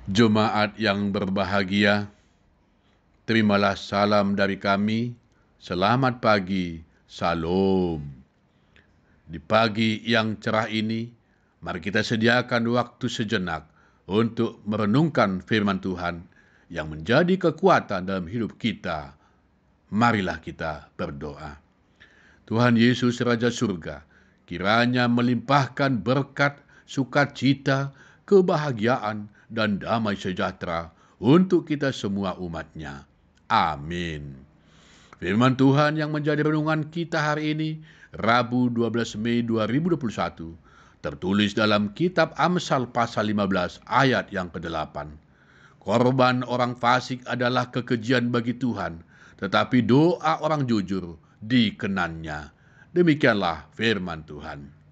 Jemaat yang berbahagia, terimalah salam dari kami. Selamat pagi, Salam. Di pagi yang cerah ini, mari kita sediakan waktu sejenak untuk merenungkan firman Tuhan yang menjadi kekuatan dalam hidup kita. Marilah kita berdoa. Tuhan Yesus Raja Surga, kiranya melimpahkan berkat, sukacita, kebahagiaan, dan damai sejahtera untuk kita semua umat-Nya. Amin. Firman Tuhan yang menjadi renungan kita hari ini, Rabu 12 Mei 2021, tertulis dalam kitab Amsal pasal 15 ayat yang ke-8. Korban orang fasik adalah kekejian bagi Tuhan, tetapi doa orang jujur dikenannya. Demikianlah firman Tuhan.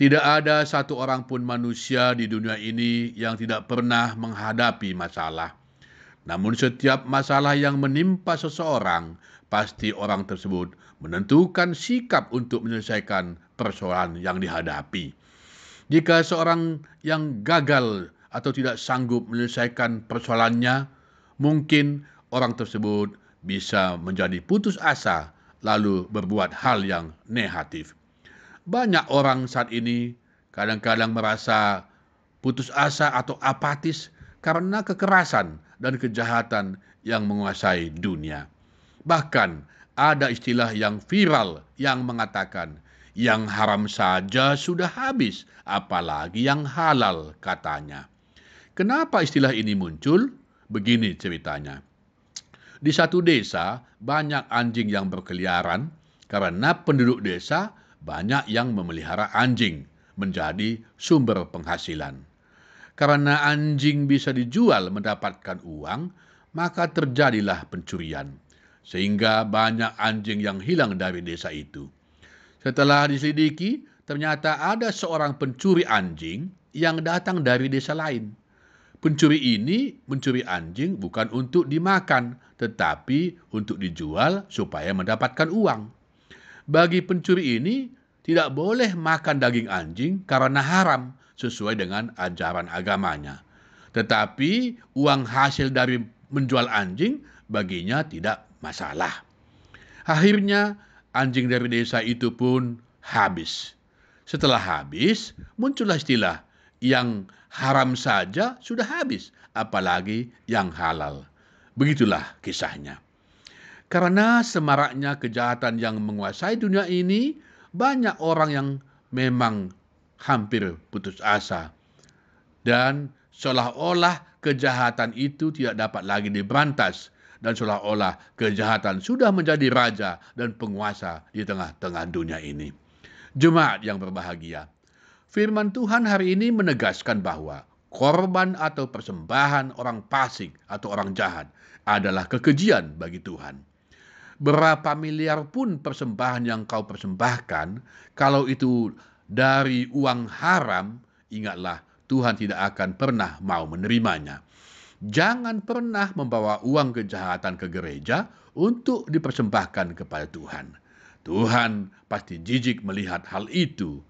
Tidak ada satu orang pun manusia di dunia ini yang tidak pernah menghadapi masalah. Namun setiap masalah yang menimpa seseorang, pasti orang tersebut menentukan sikap untuk menyelesaikan persoalan yang dihadapi. Jika seorang yang gagal atau tidak sanggup menyelesaikan persoalannya, mungkin orang tersebut bisa menjadi putus asa lalu berbuat hal yang negatif. Banyak orang saat ini kadang-kadang merasa putus asa atau apatis karena kekerasan dan kejahatan yang menguasai dunia. Bahkan ada istilah yang viral yang mengatakan, yang haram saja sudah habis, apalagi yang halal, katanya. Kenapa istilah ini muncul? Begini ceritanya. Di satu desa, banyak anjing yang berkeliaran karena penduduk desa banyak yang memelihara anjing menjadi sumber penghasilan. Karena anjing bisa dijual mendapatkan uang, maka terjadilah pencurian. Sehingga banyak anjing yang hilang dari desa itu. Setelah diselidiki, ternyata ada seorang pencuri anjing yang datang dari desa lain. Pencuri ini mencuri anjing bukan untuk dimakan, tetapi untuk dijual supaya mendapatkan uang. Bagi pencuri ini, tidak boleh makan daging anjing karena haram sesuai dengan ajaran agamanya. Tetapi uang hasil dari menjual anjing baginya tidak masalah. Akhirnya anjing dari desa itu pun habis. Setelah habis, muncullah istilah yang haram saja sudah habis, apalagi yang halal. Begitulah kisahnya. Karena semaraknya kejahatan yang menguasai dunia ini, banyak orang yang memang hampir putus asa. Dan seolah-olah kejahatan itu tidak dapat lagi diberantas. Dan seolah-olah kejahatan sudah menjadi raja dan penguasa di tengah-tengah dunia ini. Jemaat yang berbahagia, firman Tuhan hari ini menegaskan bahwa korban atau persembahan orang fasik atau orang jahat adalah kekejian bagi Tuhan. Berapa miliar pun persembahan yang kau persembahkan, kalau itu dari uang haram, ingatlah Tuhan tidak akan pernah mau menerimanya. Jangan pernah membawa uang kejahatan ke gereja untuk dipersembahkan kepada Tuhan. Tuhan pasti jijik melihat hal itu.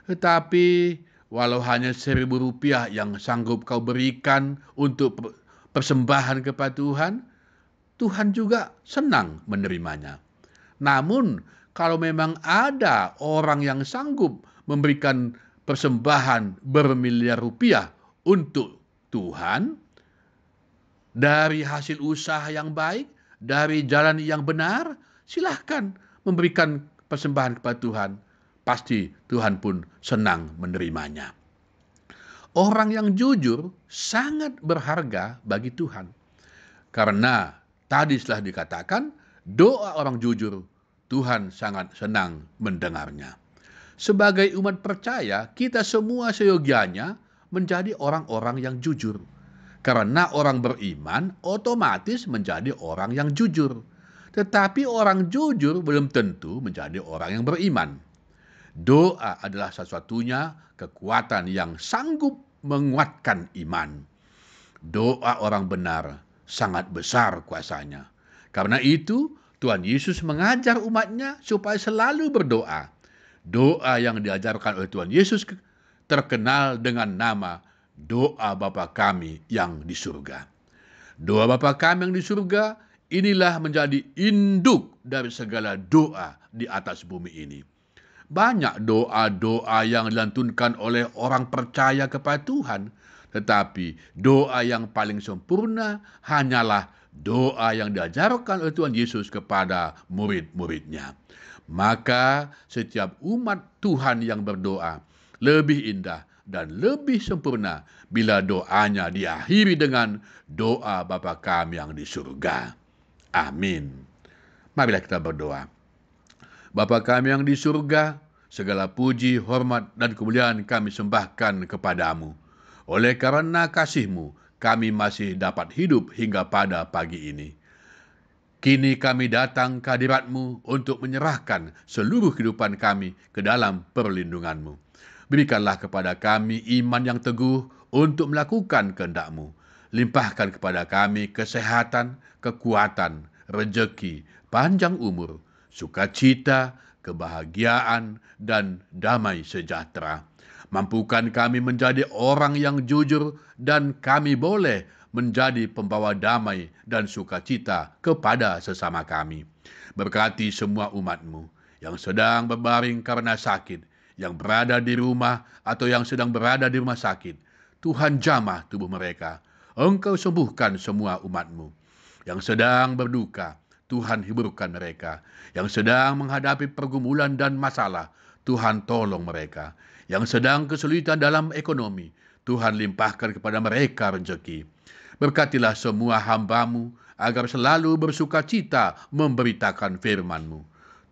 Tetapi walau hanya Rp1.000 yang sanggup kau berikan untuk persembahan kepada Tuhan, Tuhan juga senang menerimanya. Namun, kalau memang ada orang yang sanggup memberikan persembahan bermiliar rupiah untuk Tuhan, dari hasil usaha yang baik, dari jalan yang benar, silahkan memberikan persembahan kepada Tuhan. Pasti Tuhan pun senang menerimanya. Orang yang jujur sangat berharga bagi Tuhan. Karena tadi setelah dikatakan, doa orang jujur, Tuhan sangat senang mendengarnya. Sebagai umat percaya, kita semua seyogianya menjadi orang-orang yang jujur. Karena orang beriman otomatis menjadi orang yang jujur. Tetapi orang jujur belum tentu menjadi orang yang beriman. Doa adalah satu-satunya kekuatan yang sanggup menguatkan iman. Doa orang benar sangat besar kuasanya. Karena itu, Tuhan Yesus mengajar umatnya supaya selalu berdoa. Doa yang diajarkan oleh Tuhan Yesus terkenal dengan nama doa Bapa kami yang di surga. Doa Bapa kami yang di surga inilah menjadi induk dari segala doa di atas bumi ini. Banyak doa-doa yang dilantunkan oleh orang percaya kepada Tuhan, tetapi doa yang paling sempurna hanyalah doa yang diajarkan oleh Tuhan Yesus kepada murid-muridnya. Maka setiap umat Tuhan yang berdoa lebih indah dan lebih sempurna bila doanya diakhiri dengan doa Bapa kami yang di surga. Amin. Marilah kita berdoa. Bapa kami yang di surga, segala puji, hormat, dan kemuliaan kami sembahkan kepadamu. Oleh karena kasih-Mu, kami masih dapat hidup hingga pada pagi ini. Kini kami datang ke hadirat-Mu untuk menyerahkan seluruh kehidupan kami ke dalam perlindungan-Mu. Berikanlah kepada kami iman yang teguh untuk melakukan kehendak-Mu. Limpahkan kepada kami kesehatan, kekuatan, rejeki, panjang umur, sukacita, kebahagiaan, dan damai sejahtera. Mampukan kami menjadi orang yang jujur dan kami boleh menjadi pembawa damai dan sukacita kepada sesama kami. Berkati semua umat-Mu yang sedang berbaring karena sakit, yang berada di rumah atau yang sedang berada di rumah sakit. Tuhan jamah tubuh mereka. Engkau sembuhkan semua umat-Mu. Yang sedang berduka, Tuhan hiburkan mereka. Yang sedang menghadapi pergumulan dan masalah, Tuhan tolong mereka. Yang sedang kesulitan dalam ekonomi, Tuhan limpahkan kepada mereka rezeki. Berkatilah semua hamba-Mu agar selalu bersukacita memberitakan firman-Mu.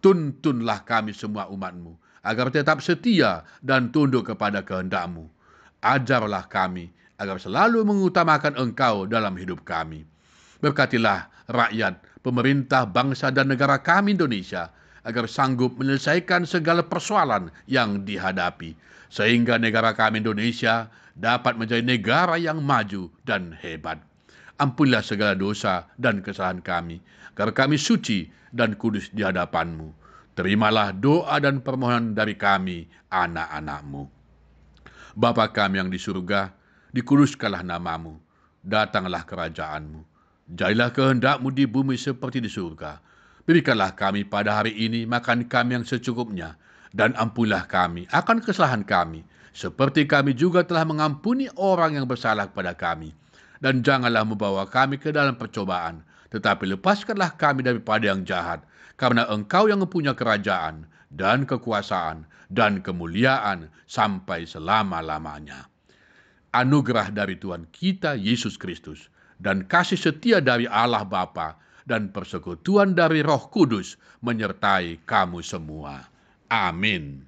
Tuntunlah kami semua umat-Mu agar tetap setia dan tunduk kepada kehendak-Mu. Ajarlah kami agar selalu mengutamakan Engkau dalam hidup kami. Berkatilah rakyat, pemerintah, bangsa dan negara kami Indonesia agar sanggup menyelesaikan segala persoalan yang dihadapi, sehingga negara kami Indonesia dapat menjadi negara yang maju dan hebat. Ampunilah segala dosa dan kesalahan kami, agar kami suci dan kudus di hadapan-Mu. Terimalah doa dan permohonan dari kami, anak-anak-Mu. Bapa kami yang di surga, dikuduskanlah nama-Mu, datanglah kerajaan-Mu. Jadilah kehendak-Mu di bumi seperti di surga. Berikanlah kami pada hari ini makan kami yang secukupnya, dan ampunilah kami akan kesalahan kami, seperti kami juga telah mengampuni orang yang bersalah kepada kami. Dan janganlah membawa kami ke dalam percobaan, tetapi lepaskanlah kami daripada yang jahat, karena Engkau yang mempunyai kerajaan, dan kekuasaan, dan kemuliaan sampai selama-lamanya. Anugerah dari Tuhan kita Yesus Kristus, dan kasih setia dari Allah Bapa, dan persekutuan dari Roh Kudus menyertai kamu semua. Amin.